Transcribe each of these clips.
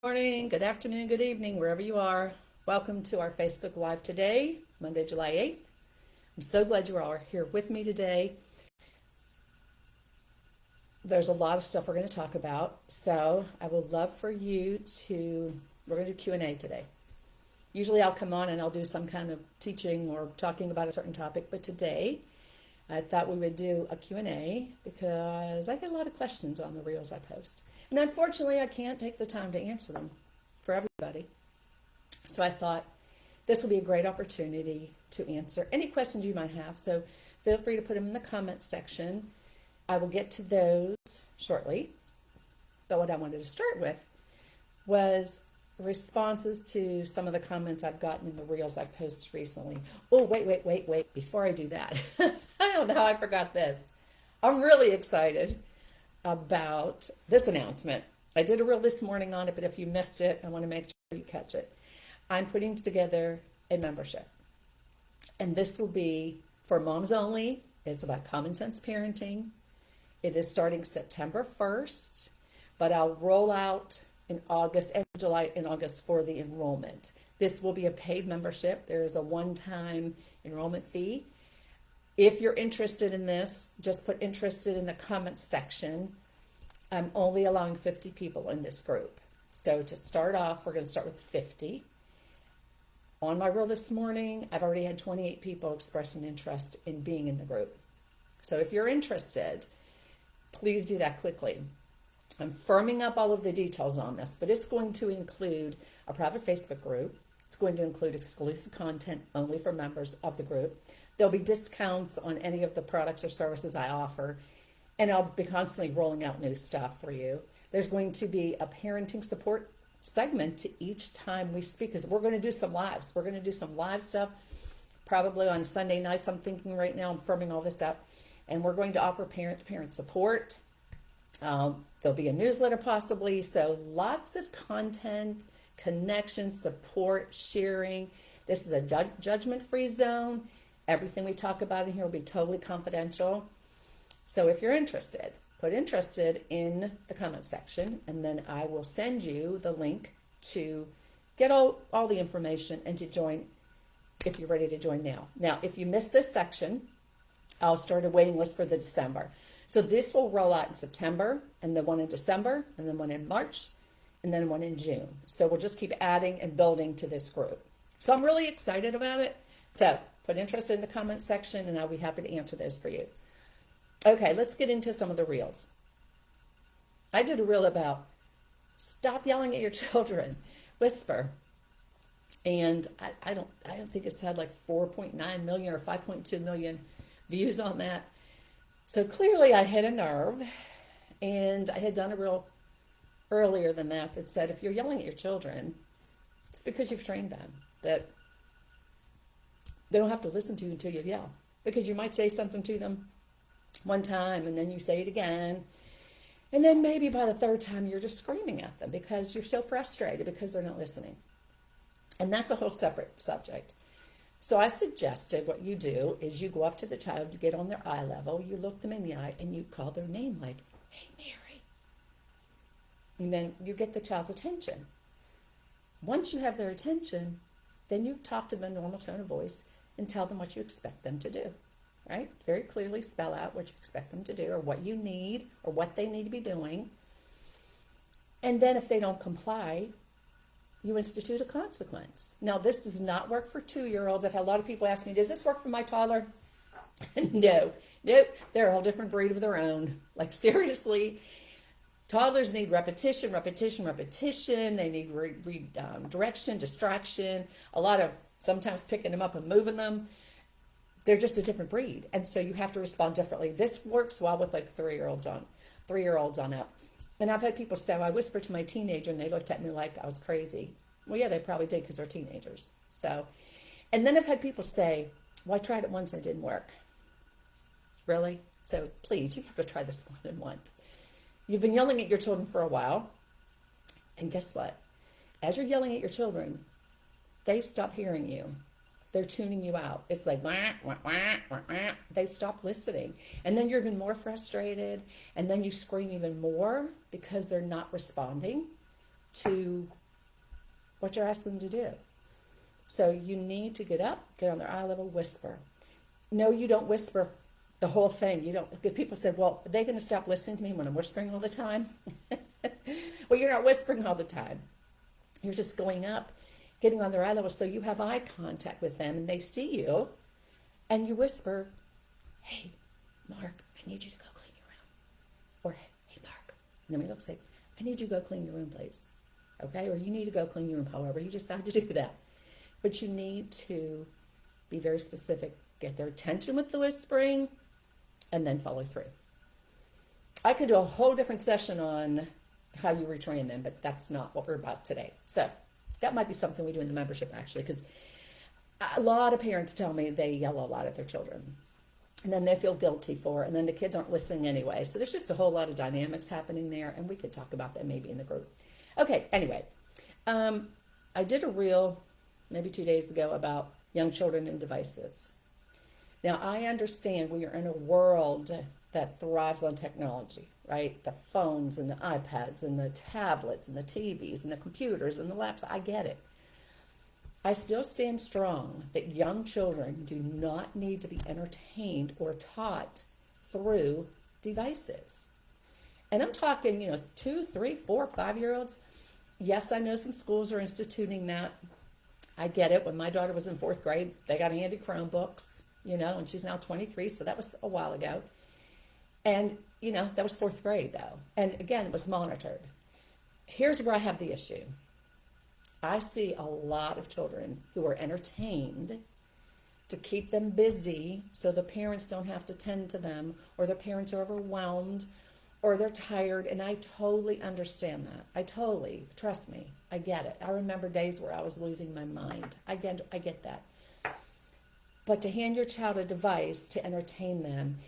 Morning, good afternoon, good evening, wherever you are. Welcome to our Facebook Live today, Monday, July 8th. I'm so glad you all are here with me today. There's a lot of stuff we're going to talk about, so I would love for you we're going to do Q&A today. Usually I'll come on and I'll do some kind of teaching or talking about a certain topic, but today I thought we would do a Q&A because I get a lot of questions on the reels I post. And unfortunately, I can't take the time to answer them for everybody. So I thought this will be a great opportunity to answer any questions you might have. So feel free to put them in the comments section. I will get to those shortly. But what I wanted to start with was responses to some of the comments I've gotten in the reels I've posted recently. Oh, wait. Before I do that, I don't know how I forgot this. I'm really excited about this announcement. I did a reel this morning on it, but if you missed it, I want to make sure you catch it. I'm putting together a membership, and this will be for moms only. It's about common sense parenting. It is starting September 1st, but I'll roll out in August and July in August for the enrollment. This will be a paid membership. There is a one-time enrollment fee. If you're interested in this, just put interested in the comments section. I'm only allowing 50 people in this group. So to start off, we're going to start with 50. On my reel this morning, I've already had 28 people express an interest in being in the group. So if you're interested, please do that quickly. I'm firming up all of the details on this, but it's going to include a private Facebook group. It's going to include exclusive content only for members of the group. There'll be discounts on any of the products or services I offer, and I'll be constantly rolling out new stuff for you. There's going to be a parenting support segment to each time we speak, because we're going to do some lives. We're going to do some live stuff, probably on Sunday nights. I'm thinking right now, I'm firming all this up, and we're going to offer parent-to-parent support. There'll be a newsletter possibly, so lots of content, connection, support, sharing. This is a judgment-free zone. Everything we talk about in here will be totally confidential. So if you're interested, put interested in the comment section, and then I will send you the link to get all the information and to join if you're ready to join now. Now, if you missed this section, I'll start a waiting list for the December. So this will roll out in September, and then one in December, and then one in March, and then one in June. So we'll just keep adding and building to this group. So I'm really excited about it. So put interest in the comment section, and I'll be happy to answer those for you. Okay, let's get into some of the reels. I did a reel about stop yelling at your children, whisper. And I don't think it's had like 4.9 million or 5.2 million views on that. So clearly I hit a nerve, and I had done a reel earlier than that that said if you're yelling at your children, it's because you've trained them, that they don't have to listen to you until you yell, because you might say something to them one time and then you say it again, and then maybe by the third time you're just screaming at them because you're so frustrated because they're not listening. And that's a whole separate subject. So I suggested what you do is you go up to the child, you get on their eye level, you look them in the eye, and you call their name like, "Hey, Mary." And then you get the child's attention. Once you have their attention, then you talk to them in a normal tone of voice and tell them what you expect them to do, right? Very clearly spell out what you expect them to do, or what you need, or what they need to be doing. And then if they don't comply, you institute a consequence. Now, this does not work for 2-year-olds. I've had a lot of people ask me, does this work for my toddler? No, they're a whole different breed of their own. Like, seriously, toddlers need repetition. They need direction, distraction, a lot of sometimes picking them up and moving them. They're just a different breed. And so you have to respond differently. This works well with like 3-year-olds on up. And I've had people say, well, I whispered to my teenager and they looked at me like I was crazy. Well, yeah, they probably did because they're teenagers. So, and then I've had people say, well, I tried it once and it didn't work. Really? So please, you have to try this more than once. You've been yelling at your children for a while. And guess what? As you're yelling at your children, they stop hearing you. They're tuning you out. It's like, wah, wah, wah, wah, wah. They stop listening. And then you're even more frustrated. And then you scream even more because they're not responding. to what you're asking them to do. So you need to get up, get on their eye level, whisper. No, you don't whisper the whole thing. You don't, because people said, well, are they going to stop listening to me when I'm whispering all the time? Well, you're not whispering all the time. You're just going up, getting on their eye level so you have eye contact with them and they see you and you whisper, hey, Mark, I need you to go clean your room. Or, hey, Mark. And then we look, say, I need you to go clean your room, please. Okay? Or you need to go clean your room, however you decide to do that. But you need to be very specific, get their attention with the whispering, and then follow through. I could do a whole different session on how you retrain them, but that's not what we're about today. So that might be something we do in the membership, actually, because a lot of parents tell me they yell a lot at their children. And then they feel guilty for it, and then the kids aren't listening anyway. So there's just a whole lot of dynamics happening there, and we could talk about that maybe in the group. Okay, anyway, I did a reel maybe 2 days ago about young children and devices. Now, I understand we are in a world that thrives on technology, right? The phones and the iPads and the tablets and the TVs and the computers and the laptops. I get it. I still stand strong that young children do not need to be entertained or taught through devices. And I'm talking, 2, 3, 4, 5-year-olds. Yes, I know some schools are instituting that. I get it. When my daughter was in 4th grade, they got handy Chromebooks, and she's now 23, so that was a while ago. And, that was 4th grade, though. And again, it was monitored. Here's where I have the issue. I see a lot of children who are entertained to keep them busy so the parents don't have to tend to them, or the parents are overwhelmed, or they're tired, and I totally understand that. Trust me, I get it. I remember days where I was losing my mind. I get that. But to hand your child a device to entertain them,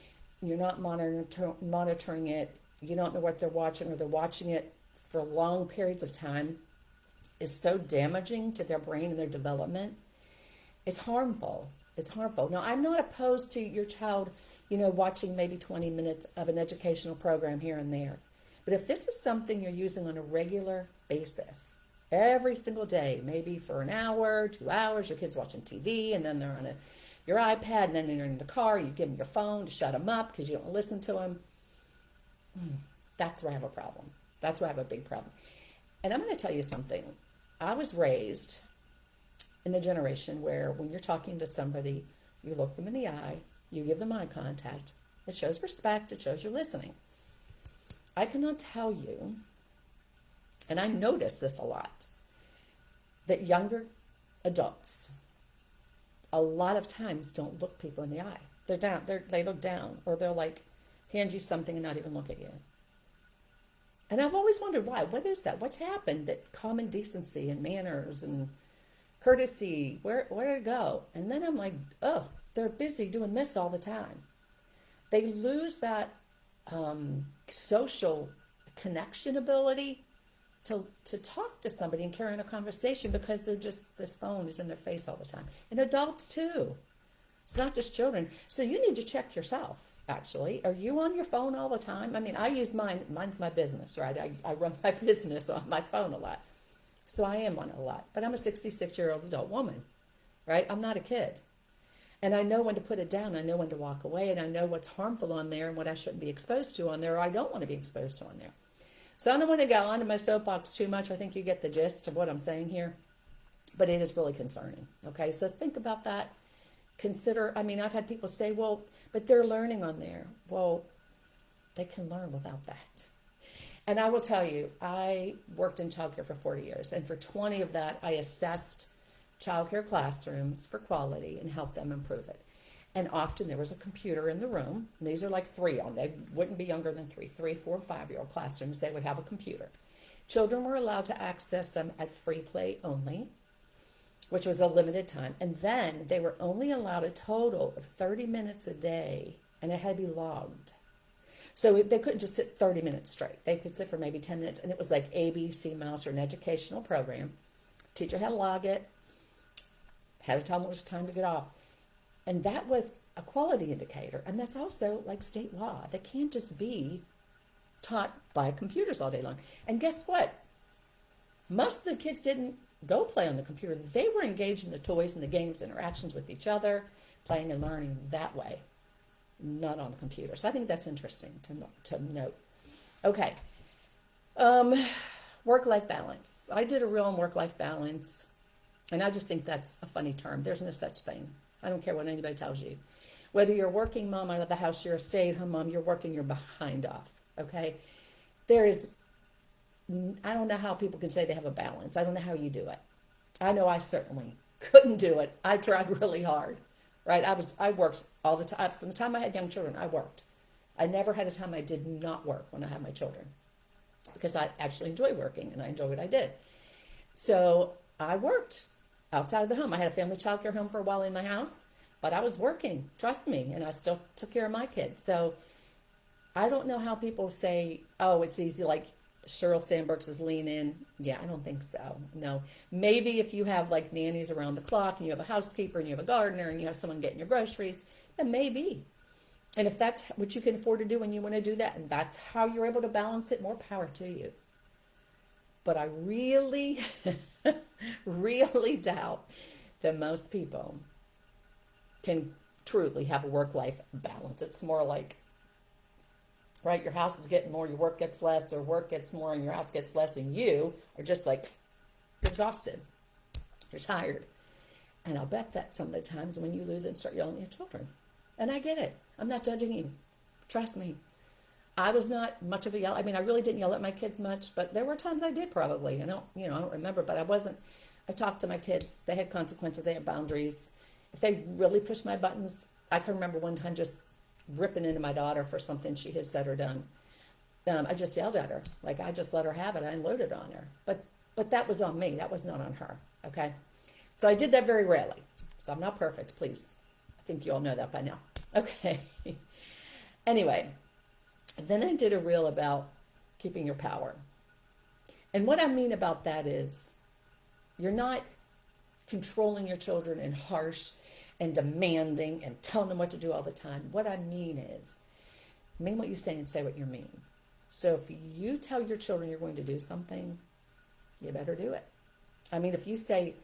you're not monitoring it, you don't know what they're watching, or they're watching it for long periods of time, is so damaging to their brain and their development. It's harmful. Now, I'm not opposed to your child, watching maybe 20 minutes of an educational program here and there. But if this is something you're using on a regular basis, every single day, maybe for an hour, 2 hours, your kid's watching TV, and then they're on your iPad, and then they're in the car, you give them your phone to shut them up because you don't listen to them. That's where I have a problem. That's where I have a big problem. And I'm going to tell you something. I was raised in the generation where when you're talking to somebody, you look them in the eye, you give them eye contact. It shows respect. It shows you're listening. I cannot tell you, and I notice this a lot, that younger adults a lot of times don't look people in the eye. They're down. They look down, or they'll hand you something and not even look at you. And I've always wondered why. What is that? What's happened that common decency and manners and courtesy, where did it go? And then I'm like, oh, they're busy doing this all the time. They lose that social connection ability to talk to somebody and carry on a conversation because this phone is in their face all the time. And adults too. It's not just children. So you need to check yourself. Actually, are you on your phone all the time? I mean, I use mine's my business, right? I run my business on my phone a lot. So I am on it a lot. But I'm a 66-year-old adult woman, right? I'm not a kid. And I know when to put it down. I know when to walk away. And I know what's harmful on there and what I shouldn't be exposed to on there, or I don't want to be exposed to on there. So I don't want to go onto my soapbox too much. I think you get the gist of what I'm saying here. But it is really concerning. Okay, so think about that. Consider, I've had people say, well, but they're learning on there. Well, they can learn without that. And I will tell you, I worked in childcare for 40 years. And for 20 of that, I assessed childcare classrooms for quality and helped them improve it. And often there was a computer in the room. And these are like 3 on. They wouldn't be younger than 3, 4, 5-year-old classrooms. They would have a computer. Children were allowed to access them at free play only, which was a limited time. And then they were only allowed a total of 30 minutes a day, and it had to be logged. So they couldn't just sit 30 minutes straight. They could sit for maybe 10 minutes, and it was like ABC Mouse or an educational program. Teacher had to log it, had to tell them it was time to get off. And that was a quality indicator. And that's also like state law. They can't just be taught by computers all day long. And guess what? Most of the kids didn't go play on the computer. They were engaged in the toys and the games, interactions with each other, playing and learning that way, not on the computer. So I think that's interesting to note. Okay. Work-life balance. I did a reel on work-life balance, and I just think that's a funny term. There's no such thing. I don't care what anybody tells you. Whether you're a working mom out of the house, you're a stay-at-home mom, you're working your behind off, okay? I don't know how people can say they have a balance. I don't know how you do it. I know I certainly couldn't do it. I tried really hard, right? I worked all the time. From the time I had young children, I worked. I never had a time I did not work when I had my children, because I actually enjoy working and I enjoy what I did. So I worked outside of the home. I had a family childcare home for a while in my house, but I was working, trust me, and I still took care of my kids. So I don't know how people say, oh, it's easy, like Sheryl Sandberg says, lean in. Yeah, I don't think so. No. Maybe if you have like nannies around the clock and you have a housekeeper and you have a gardener and you have someone getting your groceries, then maybe. And if that's what you can afford to do and you want to do that, and that's how you're able to balance it, more power to you. But I really, really doubt that most people can truly have a work-life balance. It's more like, right, your house is getting more, your work gets less, or work gets more and your house gets less, and you are just like, you're exhausted, you're tired. And I'll bet that some of the times when you lose it and start yelling at your children. And I get it. I'm not judging you. Trust me. I was not much of a yell. I mean, I really didn't yell at my kids much, but there were times I did probably. I don't remember, but I talked to my kids. They had consequences. They had boundaries. If they really pushed my buttons, I can remember one time just ripping into my daughter for something she had said or done. I just yelled at her. Like, I just let her have it. I unloaded on her. But that was on me. That was not on her. Okay? So I did that very rarely. So I'm not perfect, please. I think you all know that by now. Okay. Anyway, then I did a reel about keeping your power. And what I mean about that is you're not controlling your children and harsh and demanding and telling them what to do all the time. What I mean is, mean what you say and say what you mean. So if you tell your children you're going to do something, you better do it. I mean, if you say,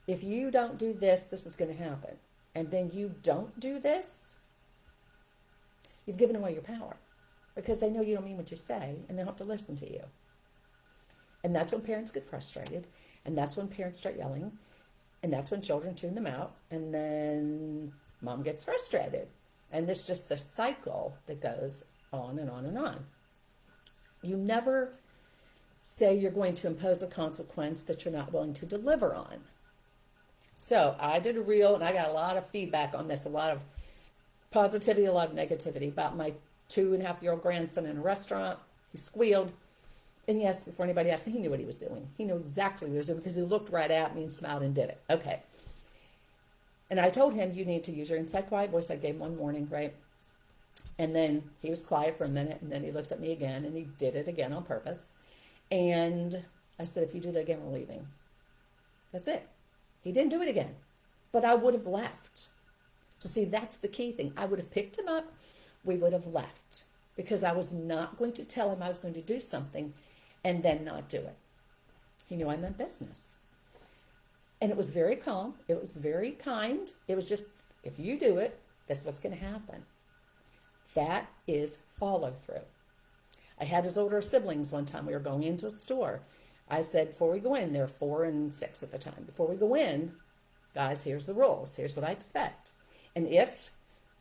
if you don't do this, this is going to happen, and then you don't do this, you've given away your power, because they know you don't mean what you say, and they don't have to listen to you. And that's when parents get frustrated, and that's when parents start yelling, and that's when children tune them out, and then mom gets frustrated. And it's just the cycle that goes on and on and on. You never say you're going to impose a consequence that you're not willing to deliver on. So I did a reel, and I got a lot of feedback on this, a lot of positivity, a lot of negativity about my 2.5-year-old grandson in a restaurant. He squealed. And yes, before anybody asked, he knew what he was doing. He knew exactly what he was doing because he looked right at me and smiled and did it. Okay. And I told him, you need to use your inside quiet voice. I gave him one warning, right? And then he was quiet for a minute, and then he looked at me again, and he did it again on purpose. And I said, if you do that again, we're leaving. That's it. He didn't do it again. But I would have left. So see, that's the key thing. I would have picked him up. We would have left. Because I was not going to tell him I was going to do something and then not do it. He knew I meant business. And it was very calm. It was very kind. It was just, if you do it, that's what's going to happen. That is follow through. I had his older siblings one time. We were going into a store. I said, before we go in, they're 4 and 6 at the time. Before we go in, guys, here's the rules. Here's what I expect. And if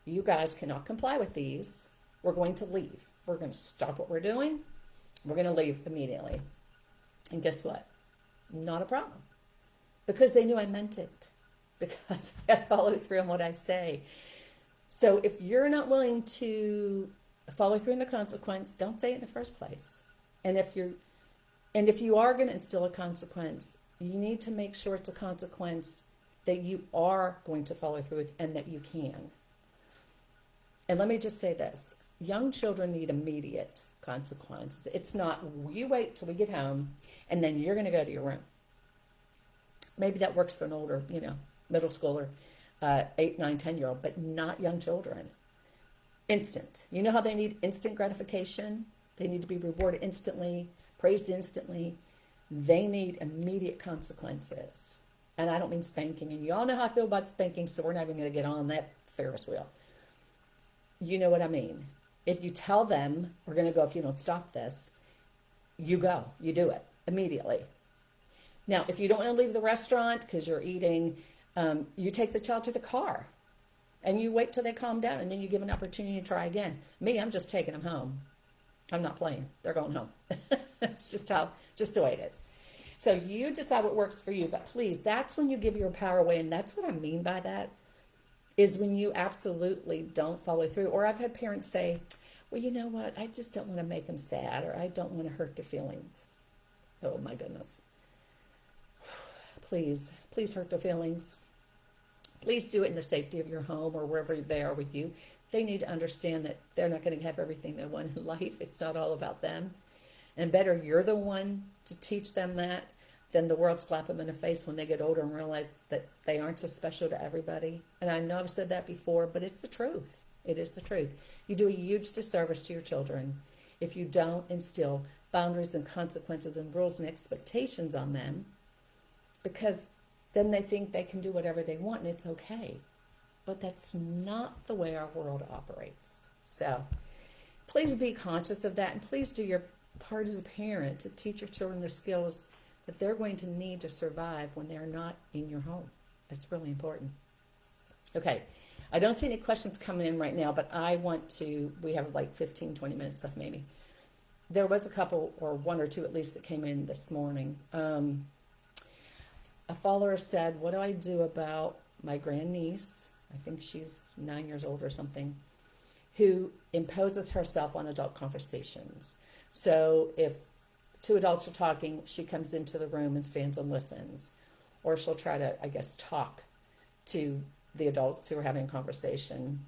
you guys cannot comply with these, we're going to leave. We're going to stop what we're doing. We're going to leave immediately. And guess what? Not a problem. Because they knew I meant it. Because I follow through on what I say. So if you're not willing to follow through on the consequence, don't say it in the first place. And if you are going to instill a consequence, you need to make sure it's a consequence that you are going to follow through with and that you can. And let me just say this. Young children need immediate consequences. It's not, you wait till we get home and then you're going to go to your room. Maybe that works for an older, middle schooler, 8, 9, 10-year-old, but not young children. Instant. You know how they need instant gratification? They need to be rewarded instantly, praised instantly. they need immediate consequences. And I don't mean spanking. And you all know how I feel about spanking, so we're not even going to get on that Ferris wheel. You know what I mean. If you tell them, we're going to go if you don't stop this, you go. You do it immediately. Now, if you don't want to leave the restaurant because you're eating, you take the child to the car. And you wait till they calm down, and then you give an opportunity to try again. Me, I'm just taking them home. I'm not playing. They're going home. It's just the way it is. So you decide what works for you, but please, that's when you give your power away, and that's what I mean by that, is when you absolutely don't follow through. Or I've had parents say, well, you know what, I just don't want to make them sad, or I don't want to hurt their feelings. Oh my goodness. Please hurt their feelings. Please do it in the safety of your home or wherever they are with you. They need to understand that they're not going to have everything they want in life. It's not all about them. And better you're the one to teach them that than the world slap them in the face when they get older and realize that they aren't so special to everybody. And I know I've said that before, but it's the truth. It is the truth. You do a huge disservice to your children if you don't instill boundaries and consequences and rules and expectations on them, because then they think they can do whatever they want and it's okay. But that's not the way our world operates. So please be conscious of that, and please do your part as a parent to teach your children the skills that they're going to need to survive when they're not in your home. It's really important. Okay, I don't see any questions coming in right now, but we have like 15, 20 minutes left maybe. There was a couple, or one or two at least, that came in this morning. A follower said, what do I do about my grandniece, I think she's 9 years old or something, who imposes herself on adult conversations? So if two adults are talking, she comes into the room and stands and listens. Or she'll try to, I guess, talk to the adults who are having a conversation.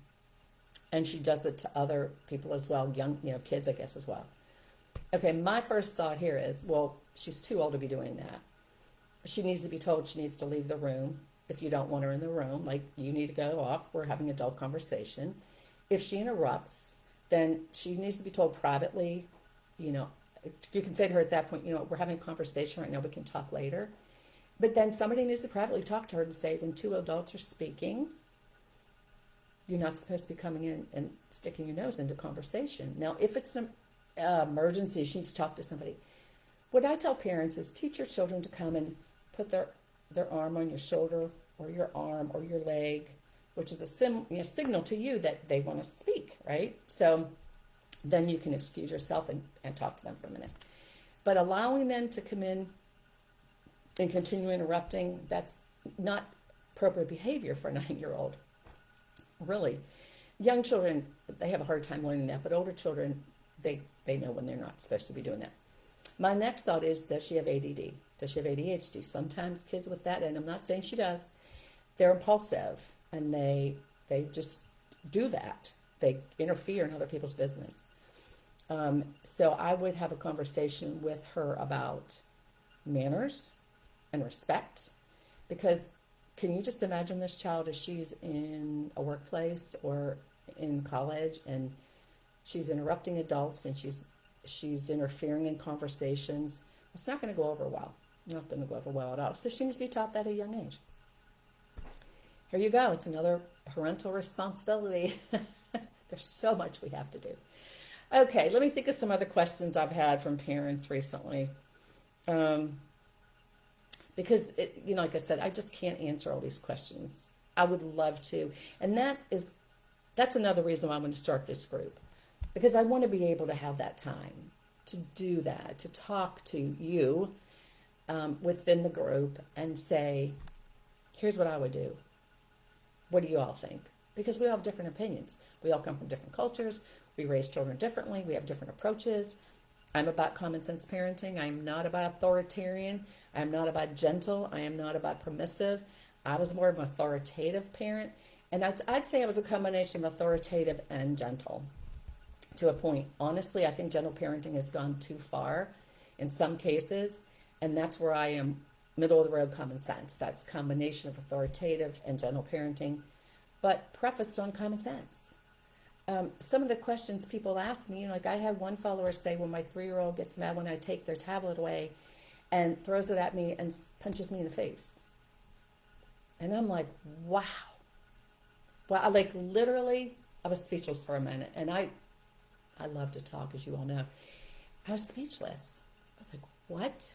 And she does it to other people as well, young, kids, I guess, as well. Okay, my first thought here is, well, she's too old to be doing that. She needs to be told she needs to leave the room if you don't want her in the room. Like, you need to go off. We're having adult conversation. If she interrupts, then she needs to be told privately, you can say to her at that point, we're having a conversation right now. We can talk later. But then somebody needs to privately talk to her and say, when two adults are speaking, you're not supposed to be coming in and sticking your nose into conversation. Now, if it's an emergency, she needs to talk to somebody. What I tell parents is teach your children to come and put their arm on your shoulder or your arm or your leg, which is a signal to you that they want to speak, right? So then you can excuse yourself and talk to them for a minute. But allowing them to come in and continue interrupting, that's not appropriate behavior for a 9-year-old. Really. Young children, they have a hard time learning that, but older children, they know when they're not supposed to be doing that. My next thought is, does she have ADD? Does she have ADHD? Sometimes kids with that, and I'm not saying she does, they're impulsive, and they just do that. They interfere in other people's business. So I would have a conversation with her about manners and respect, because can you just imagine this child as she's in a workplace or in college and she's interrupting adults and she's interfering in conversations? It's not going to go over well. Not going to go over well at all. So she needs to be taught that at a young age. Here you go. It's another parental responsibility. There's so much we have to do. Okay, let me think of some other questions I've had from parents recently. Because, like I said, I just can't answer all these questions. I would love to. And that's another reason why I'm going to start this group. Because I want to be able to have that time to do that, to talk to you within the group and say, here's what I would do. What do you all think? Because we all have different opinions. We all come from different cultures. We raise children differently. We have different approaches. I'm about common sense parenting. I'm not about authoritarian. I'm not about gentle. I am not about permissive. I was more of an authoritative parent. And I'd say I was a combination of authoritative and gentle to a point. Honestly, I think gentle parenting has gone too far in some cases. And that's where I am middle of the road common sense. That's a combination of authoritative and gentle parenting, but prefaced on common sense. Some of the questions people ask me, like I had one follower say, when my 3-year-old gets mad when I take their tablet away, and throws it at me and punches me in the face. And I'm like, wow. Well, I like literally, I was speechless for a minute. And I love to talk, as you all know. I was speechless. I was like, what?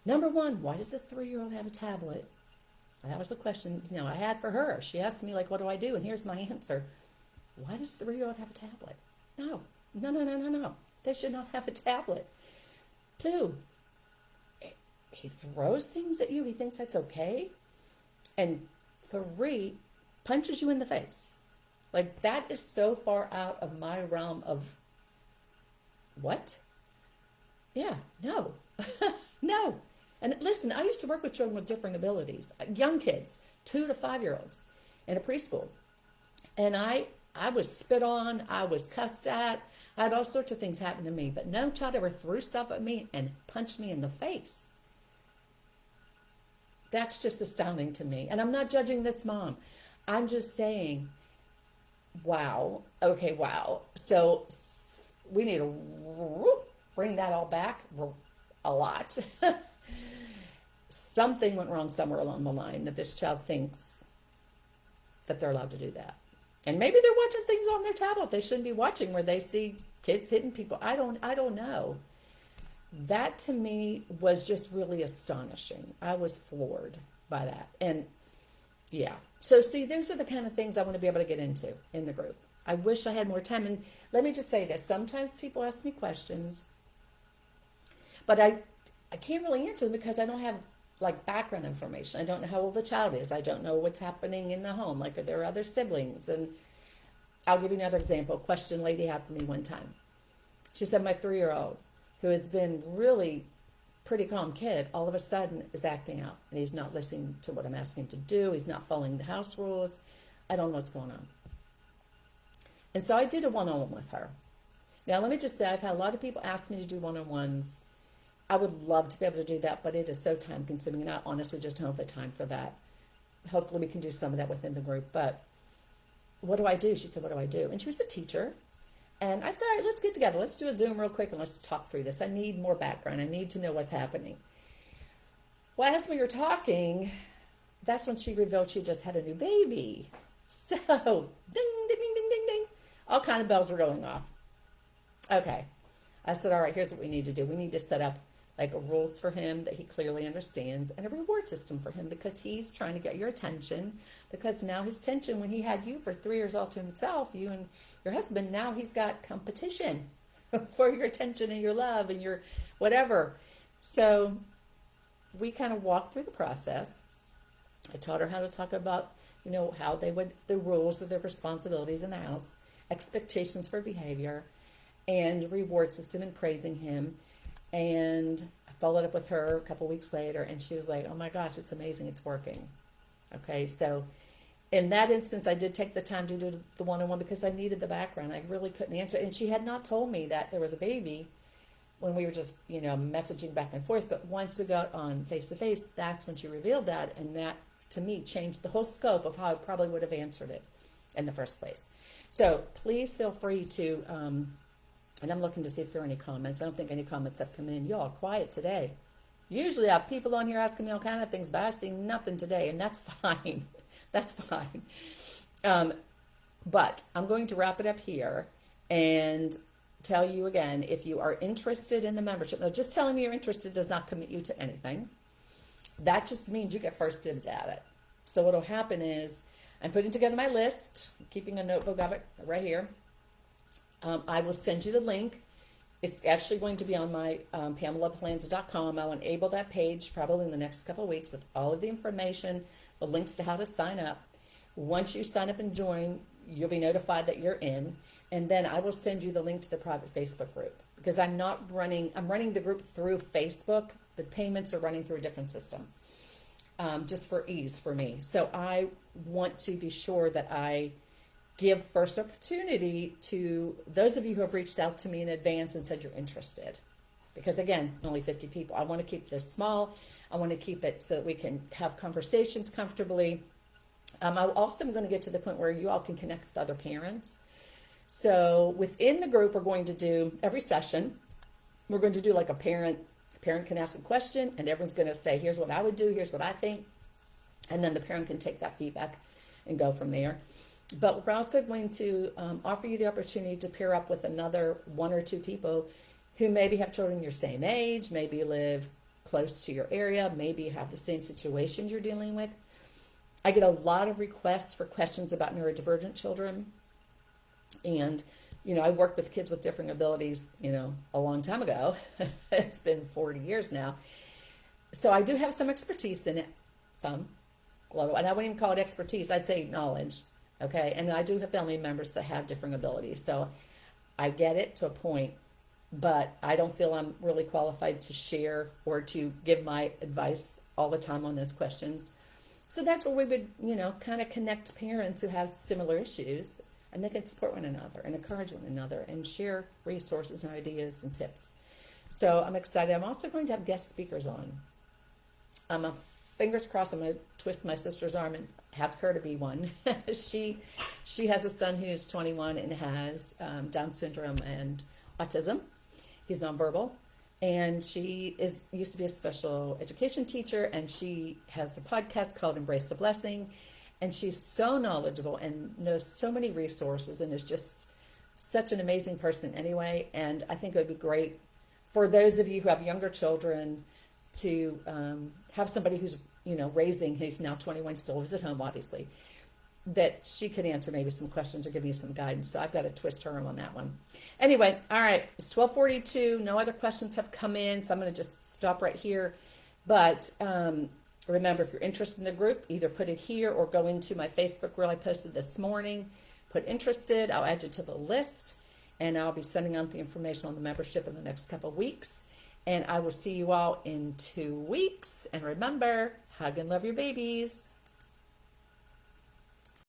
Number one, why does the 3-year-old have a tablet? That was the question, I had for her. She asked me, like, what do I do? And here's my answer. Why does the 3-year-old have a tablet? No. They should not have a tablet. 2, he throws things at you. He thinks that's okay. And 3, punches you in the face. Like, that is so far out of my realm of what? Yeah, no. No. And listen, I used to work with children with different abilities, young kids, 2 to 5-year-olds in a preschool. And I was spit on, I was cussed at, I had all sorts of things happen to me, but no child ever threw stuff at me and punched me in the face. That's just astounding to me. And I'm not judging this mom. I'm just saying, wow. Okay, wow. So we need to bring that all back a lot. Something went wrong somewhere along the line that this child thinks that they're allowed to do that. And maybe they're watching things on their tablet they shouldn't be watching, where they see kids hitting people. I don't know. That to me was just really astonishing. I was floored by that. And yeah. So see, those are the kind of things I want to be able to get into in the group. I wish I had more time. And let me just say this. Sometimes people ask me questions, but I can't really answer them because I don't have like background information. I don't know how old the child is. I don't know what's happening in the home. Like, are there other siblings? And I'll give you another example. A question a lady had for me one time. She said, my 3-year-old, who has been really pretty calm kid, all of a sudden is acting out. And he's not listening to what I'm asking him to do. He's not following the house rules. I don't know what's going on. And so I did a one-on-one with her. Now, let me just say, I've had a lot of people ask me to do one-on-ones. I would love to be able to do that, but it is so time-consuming, and I honestly just don't have the time for that. Hopefully we can do some of that within the group. But what do I do? She said, what do I do? And she was a teacher. And I said, all right, let's get together. Let's do a Zoom real quick and let's talk through this. I need more background. I need to know what's happening. Well, as we were talking, that's when she revealed she just had a new baby. So, ding, ding, ding, ding, ding, ding. All kind of bells were going off. Okay. I said, all right, here's what we need to do. We need to set up like rules for him that he clearly understands, and a reward system for him, because he's trying to get your attention, because now his attention, when he had you for 3 years all to himself, you and your husband, now he's got competition for your attention and your love and your whatever. So we kind of walked through the process. I taught her how to talk about, how they would, the rules of their responsibilities in the house, expectations for behavior, and reward system, and praising him. And I followed up with her a couple weeks later, and she was like, oh my gosh, it's amazing, it's working. Okay, so in that instance, I did take the time to do the one-on-one because I needed the background. I really couldn't answer it. And she had not told me that there was a baby when we were just, messaging back and forth. But once we got on face-to-face, that's when she revealed that. And that, to me, changed the whole scope of how I probably would have answered it in the first place. So please feel free to, and I'm looking to see if there are any comments. I don't think any comments have come in. Y'all quiet today. Usually I have people on here asking me all kind of things, but I see nothing today, and that's fine. That's fine. But I'm going to wrap it up here and tell you again, if you are interested in the membership, now just telling me you're interested does not commit you to anything. That just means you get first dibs at it. So what will happen is I'm putting together my list, keeping a notebook of it right here. I will send you the link. It's actually going to be on my PamelaPalanza.com. I'll enable that page probably in the next couple of weeks with all of the information, the links to how to sign up. Once you sign up and join, you'll be notified that you're in. And then I will send you the link to the private Facebook group, because I'm running the group through Facebook, but payments are running through a different system, just for ease for me. So I want to be sure that I give first opportunity to those of you who have reached out to me in advance and said you're interested. Because again, only 50 people. I want to keep this small. I want to keep it so that we can have conversations comfortably. I also am going to get to the point where you all can connect with other parents. So within the group, we're going to do every session, we're going to do like a parent Parent can ask a question, and everyone's going to say, here's what I would do, here's what I think. And then the parent can take that feedback and go from there. But we're also going to offer you the opportunity to pair up with another 1 or 2 people who maybe have children your same age, maybe live close to your area, maybe you have the same situations you're dealing with. I get a lot of requests for questions about neurodivergent children. And, I worked with kids with differing abilities, a long time ago. It's been 40 years now. So I do have some expertise in it, and I wouldn't even call it expertise, I'd say knowledge. Okay, and I do have family members that have differing abilities. So I get it to a point, but I don't feel I'm really qualified to share or to give my advice all the time on those questions. So that's where we would, kind of connect parents who have similar issues, and they can support one another and encourage one another and share resources and ideas and tips. So I'm excited. I'm also going to have guest speakers on. Fingers crossed, I'm going to twist my sister's arm and ask her to be one. She has a son who's 21 and has Down syndrome and autism. He's nonverbal. And she used to be a special education teacher, and she has a podcast called Embrace the Blessing. And she's so knowledgeable and knows so many resources and is just such an amazing person anyway. And I think it would be great for those of you who have younger children to have somebody who's, raising, he's now 21, still lives at home, obviously, that she could answer maybe some questions or give you some guidance. So I've got to twist her arm on that one. Anyway, all right, it's 12:42. No other questions have come in, so I'm going to just stop right here. But remember, if you're interested in the group, either put it here or go into my Facebook reel I posted this morning. Put interested. I'll add you to the list, and I'll be sending out the information on the membership in the next couple of weeks. And I will see you all in 2 weeks. And remember, hug and love your babies.